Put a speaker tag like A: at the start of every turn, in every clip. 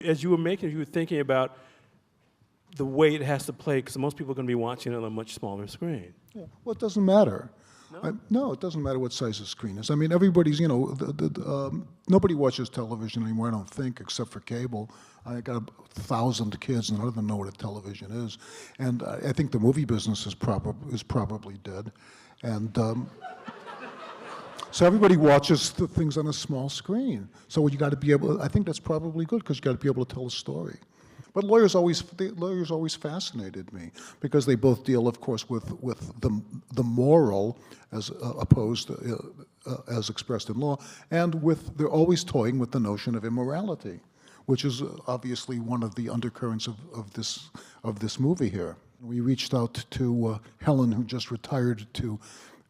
A: as you were making it, you were thinking about the way it has to play, because most people are going to be watching it on a much smaller screen.
B: Yeah. Well, it doesn't matter.
A: No?
B: No, it doesn't matter what size the screen is. I mean, everybody's, you know, nobody watches television anymore, I don't think, except for cable. I got 1,000 kids, and none of them know what a television is. And I think the movie business is probably dead. And so everybody watches the things on a small screen. So you got to be able, I think that's probably good, because you got to be able to tell a story. But lawyers always fascinated me, because they both deal, of course, with the moral as opposed as expressed in law, and they're always toying with the notion of immorality, which is obviously one of the undercurrents of this movie here. We reached out to Helen, who just retired to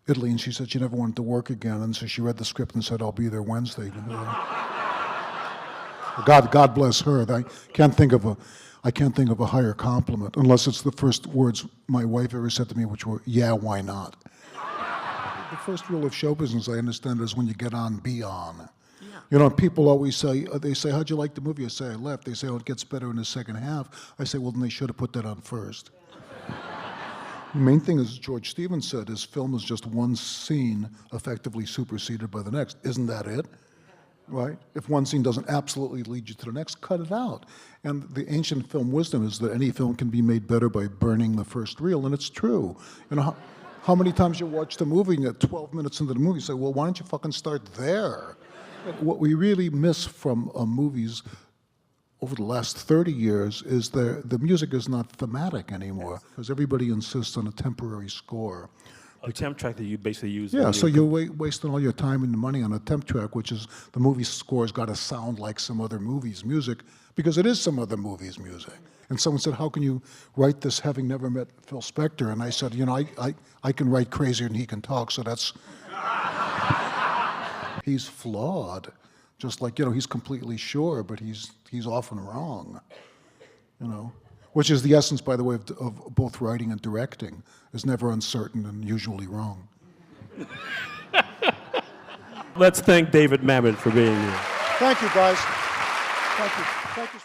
B: Italy, and she said she never wanted to work again, and so she read the script and said, "I'll be there Wednesday." God bless her. I can't think of a higher compliment, unless it's the first words my wife ever said to me, which were, "Yeah, why not?" The first rule of show business, I understand, is when you get on, be on.
A: Yeah.
B: You know, people always say, they say, "How'd you like the movie?" I say, "I left." They say, "Oh, it gets better in the second half." I say, "Well, then they should have put that on first." The main thing, as George Stevens said, is film is just one scene effectively superseded by the next. Isn't that it? Right? If one scene doesn't absolutely lead you to the next, cut it out. And the ancient film wisdom is that any film can be made better by burning the first reel, and it's true. You know, how many times you watch the movie and at 12 minutes into the movie you say, "Well, why don't you fucking start there?" What we really miss from movies over the last 30 years is the music is not thematic anymore, because everybody insists on a temporary score.
A: A temp track that you basically use.
B: Yeah, so you're wasting all your time and money on a temp track, which is the movie score's got to sound like some other movie's music, because it is some other movie's music. And someone said, "How can you write this having never met Phil Spector?" And I said, "You know, I can write crazier than he can talk, so that's..." He's flawed, just like, you know, he's completely sure, but he's often wrong, you know. Which is the essence, by the way, of both writing and directing, is never uncertain and usually wrong.
A: Let's thank David Mamet for being here.
B: Thank you, guys. Thank you. Thank you.